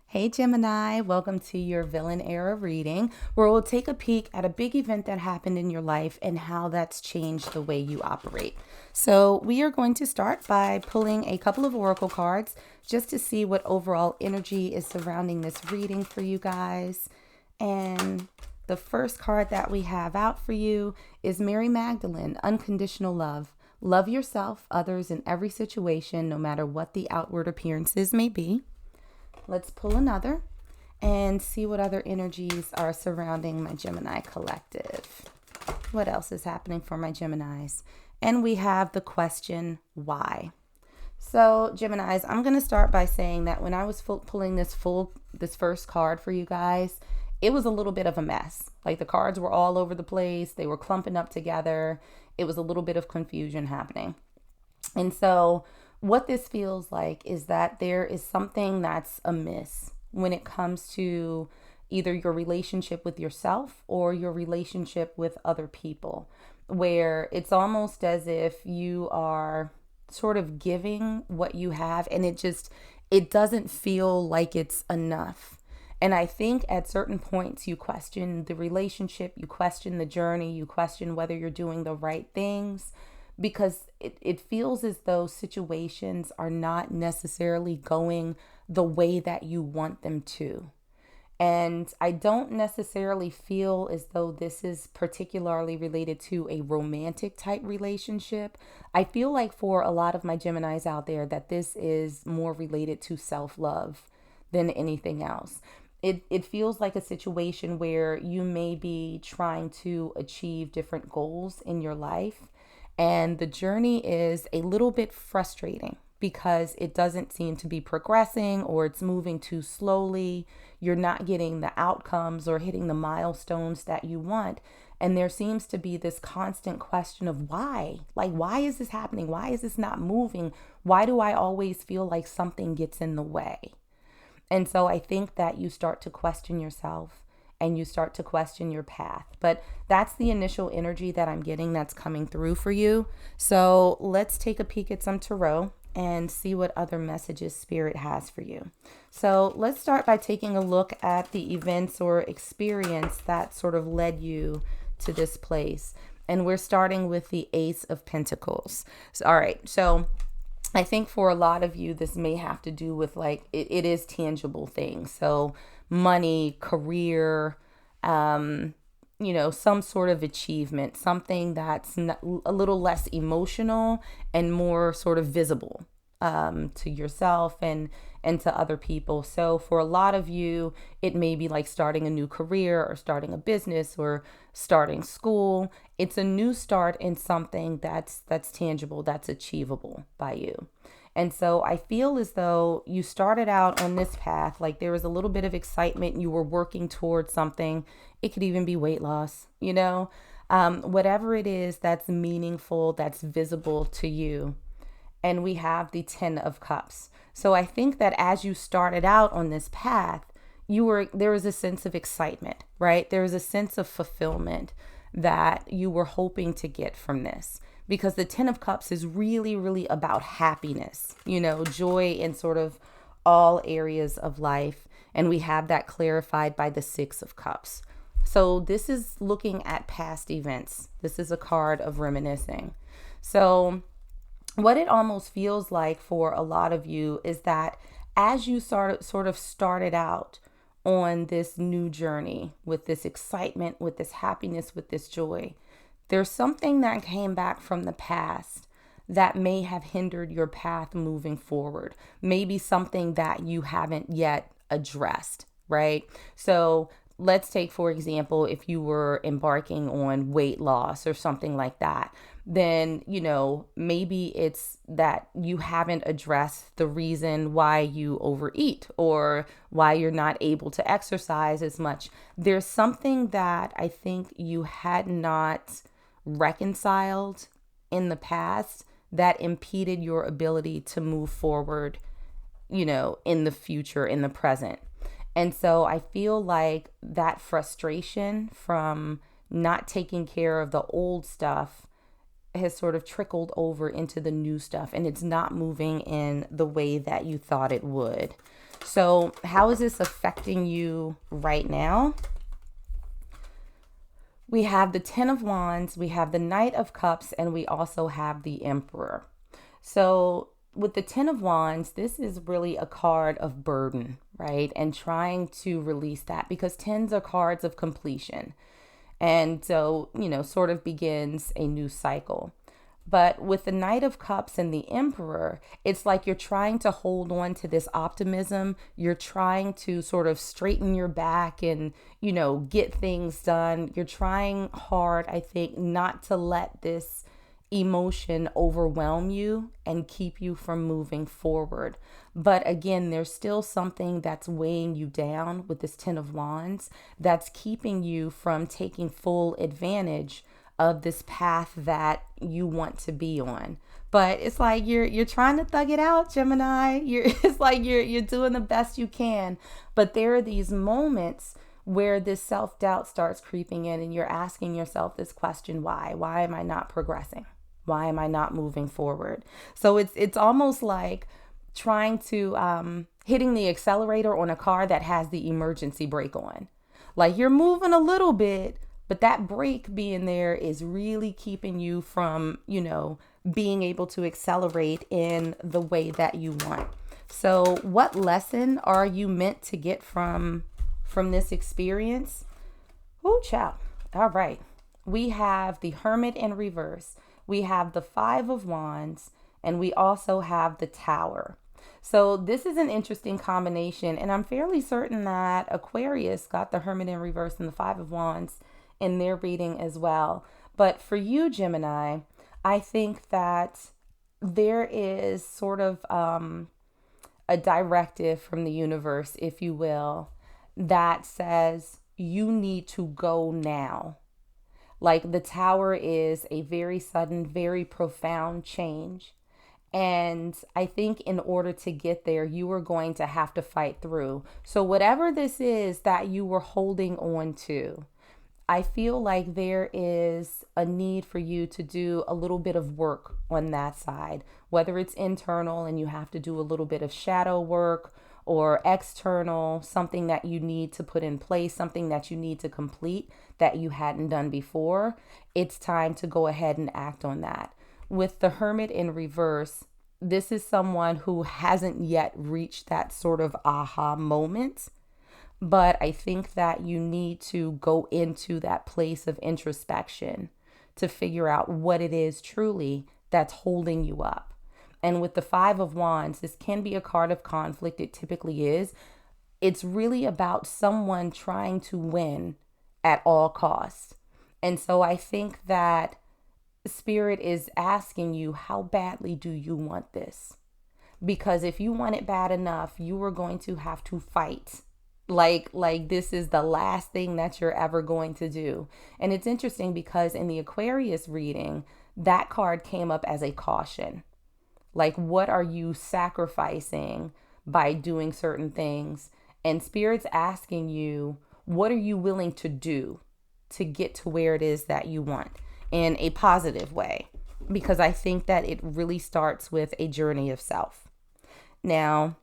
Hey Gemini, welcome to your Villain Era reading, where we'll take a peek at a big event that happened in your life and how that's changed the way you operate. So, we are going to start by pulling a couple of oracle cards just to see what overall energy is surrounding this reading for you guys. And the first card that we have out for you is Mary Magdalene, Unconditional Love. Love yourself, others, in every situation, no matter what the outward appearances may be. Let's pull another and see what other energies are surrounding my Gemini collective. What else is happening for my Geminis? And we have the question, why? So, Geminis, I'm going to start by saying that when I was pulling this first card for you guys, it was a little bit of a mess. Like the cards were all over the place. They were clumping up together. It was a little bit of confusion happening. And so what this feels like is that there is something that's amiss when it comes to either your relationship with yourself or your relationship with other people, where it's almost as if you are sort of giving what you have and it doesn't feel like it's enough. And I think at certain points you question the relationship, you question the journey, you question whether you're doing the right things, because it feels as though situations are not necessarily going the way that you want them to. And I don't necessarily feel as though this is particularly related to a romantic type relationship. I feel like for a lot of my Geminis out there that this is more related to self-love than anything else. It feels like a situation where you may be trying to achieve different goals in your life, and the journey is a little bit frustrating because it doesn't seem to be progressing, or it's moving too slowly. You're not getting the outcomes or hitting the milestones that you want. And there seems to be this constant question of why? Like, why is this happening? Why is this not moving? Why do I always feel like something gets in the way? And so I think that you start to question yourself and you start to question your path. But that's the initial energy that I'm getting that's coming through for you. So let's take a peek at some tarot and see what other messages Spirit has for you. So let's start by taking a look at the events or experience that sort of led you to this place. And we're starting with the Ace of Pentacles. All right, so I think for a lot of you, this may have to do with it is tangible things. So money, career, some sort of achievement, something that's a little less emotional and more sort of visible to yourself and to other people. So for a lot of you, it may be like starting a new career or starting a business or starting school. It's a new start in something that's tangible, that's achievable by you. And so I feel as though you started out on this path, like there was a little bit of excitement. You were working towards something. It could even be weight loss, whatever it is that's meaningful, that's visible to you. And we have the 10 of Cups. So I think that as you started out on this path, there was a sense of excitement, right? There was a sense of fulfillment that you were hoping to get from this. Because the 10 of Cups is really, really about happiness, joy in sort of all areas of life. And we have that clarified by the 6 of Cups. So this is looking at past events. This is a card of reminiscing. So what it almost feels like for a lot of you is that as you started out on this new journey with this excitement, with this happiness, with this joy, there's something that came back from the past that may have hindered your path moving forward. Maybe something that you haven't yet addressed, right? So let's take, for example, if you were embarking on weight loss or something like that, then, maybe it's that you haven't addressed the reason why you overeat or why you're not able to exercise as much. There's something that I think you had not reconciled in the past that impeded your ability to move forward, in the future, in the present. And so I feel like that frustration from not taking care of the old stuff has sort of trickled over into the new stuff, and it's not moving in the way that you thought it would. So how is this affecting you right now? We have the Ten of Wands, we have the Knight of Cups, and we also have the Emperor. So with the Ten of Wands, this is really a card of burden, right? And trying to release that, because tens are cards of completion. And so, sort of begins a new cycle. But with the Knight of Cups and the Emperor, it's like you're trying to hold on to this optimism. You're trying to sort of straighten your back and, get things done. You're trying hard, I think, not to let this emotion overwhelm you and keep you from moving forward. But again, there's still something that's weighing you down with this Ten of Wands that's keeping you from taking full advantage of this path that you want to be on. But it's like you're trying to thug it out, Gemini. It's like you're doing the best you can. But there are these moments where this self-doubt starts creeping in and you're asking yourself this question: why? Why am I not progressing? Why am I not moving forward? So it's almost like trying to hitting the accelerator on a car that has the emergency brake on. Like you're moving a little bit, but that brake being there is really keeping you from, being able to accelerate in the way that you want. So what lesson are you meant to get from this experience? Oh, child. All right. We have the Hermit in reverse. We have the Five of Wands, and we also have the Tower. So this is an interesting combination, and I'm fairly certain that Aquarius got the Hermit in reverse and the Five of Wands in their reading as well. But for you, Gemini, I think that there is sort of a directive from the universe, if you will, that says you need to go now. Like the Tower is a very sudden, very profound change. And I think in order to get there, you are going to have to fight through. So whatever this is that you were holding on to, I feel like there is a need for you to do a little bit of work on that side, whether it's internal and you have to do a little bit of shadow work, or external, something that you need to put in place, something that you need to complete that you hadn't done before. It's time to go ahead and act on that. With the Hermit in reverse, this is someone who hasn't yet reached that sort of aha moment. But I think that you need to go into that place of introspection to figure out what it is truly that's holding you up. And with the Five of Wands, this can be a card of conflict. It typically is. It's really about someone trying to win at all costs. And so I think that Spirit is asking you, how badly do you want this? Because if you want it bad enough, you are going to have to fight. Like this is the last thing that you're ever going to do. And it's interesting because in the Aquarius reading, that card came up as a caution. Like, what are you sacrificing by doing certain things? And Spirit's asking you, what are you willing to do to get to where it is that you want in a positive way? Because I think that it really starts with a journey of self. Now,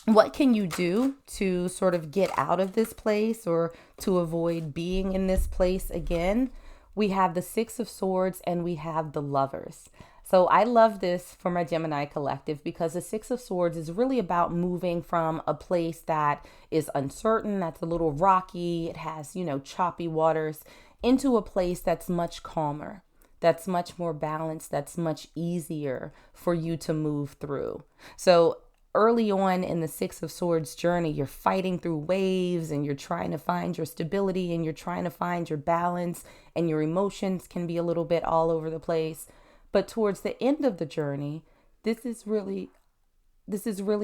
what can you do to sort of get out of this place or to avoid being in this place again? We have the Six of Swords and we have the Lovers. So I love this for my Gemini collective because the Six of Swords is really about moving from a place that is uncertain, that's a little rocky, it has, choppy waters, into a place that's much calmer, that's much more balanced, that's much easier for you to move through. So early on in the Six of Swords journey, you're fighting through waves and you're trying to find your stability and you're trying to find your balance, and your emotions can be a little bit all over the place. But towards the end of the journey, this is really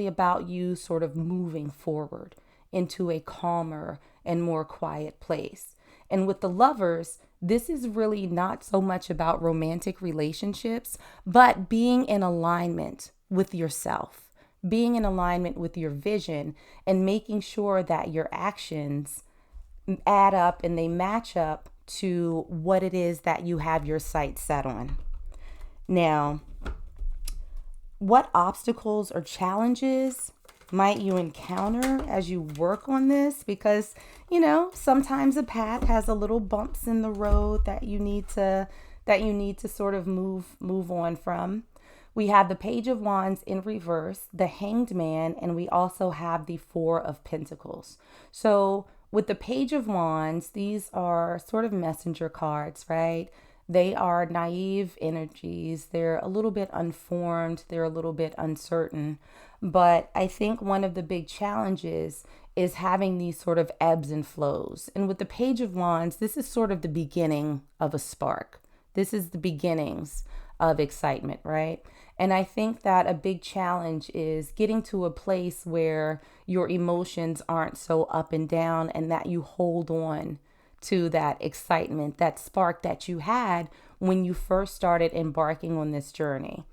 about you sort of moving forward into a calmer and more quiet place. And with the Lovers, this is really not so much about romantic relationships, but being in alignment with yourself, being in alignment with your vision, and making sure that your actions add up and they match up to what it is that you have your sights set on. Now, what obstacles or challenges might you encounter as you work on this? Because, sometimes a path has a little bumps in the road that you need to sort of move on from. We have the Page of Wands in reverse, the Hanged Man, and we also have the Four of Pentacles. So with the Page of Wands, these are sort of messenger cards, right? They are naive energies. They're a little bit unformed. They're a little bit uncertain. But I think one of the big challenges is having these sort of ebbs and flows. And with the Page of Wands, this is sort of the beginning of a spark. This is the beginnings of excitement, right? And I think that a big challenge is getting to a place where your emotions aren't so up and down and that you hold on to that excitement, that spark that you had when you first started embarking on this journey.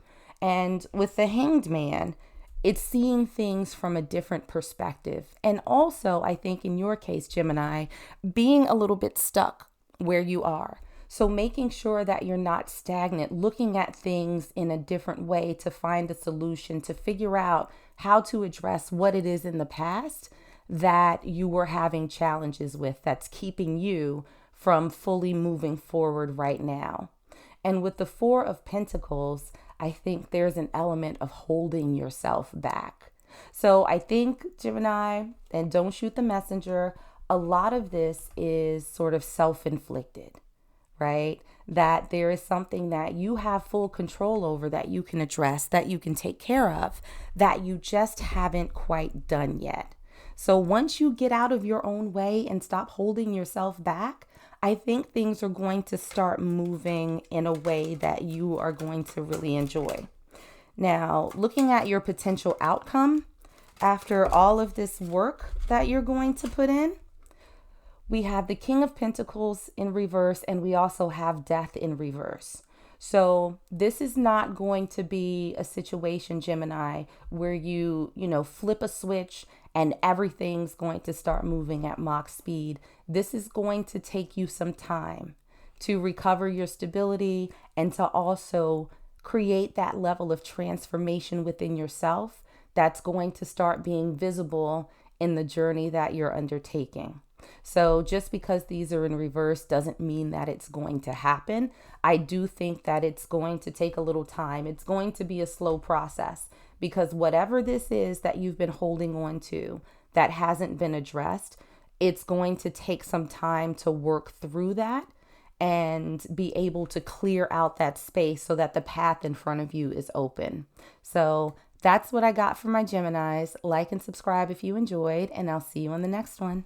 And with the Hanged Man, it's seeing things from a different perspective. And also, I think in your case, Gemini, being a little bit stuck where you are. So making sure that you're not stagnant, looking at things in a different way to find a solution, to figure out how to address what it is in the past that you were having challenges with that's keeping you from fully moving forward right now. And with the Four of Pentacles, I think there's an element of holding yourself back. So I think, Gemini, and don't shoot the messenger, a lot of this is sort of self-inflicted, right? That there is something that you have full control over, that you can address, that you can take care of, that you just haven't quite done yet. So once you get out of your own way and stop holding yourself back, I think things are going to start moving in a way that you are going to really enjoy. Now, looking at your potential outcome after all of this work that you're going to put in, we have the King of Pentacles in reverse, and we also have Death in reverse. So this is not going to be a situation, Gemini, where you flip a switch and everything's going to start moving at Mach speed. This is going to take you some time to recover your stability and to also create that level of transformation within yourself that's going to start being visible in the journey that you're undertaking. So just because these are in reverse doesn't mean that it's going to happen. I do think that it's going to take a little time. It's going to be a slow process, because whatever this is that you've been holding on to that hasn't been addressed, it's going to take some time to work through that and be able to clear out that space so that the path in front of you is open. So that's what I got for my Geminis. Like and subscribe if you enjoyed, and I'll see you on the next one.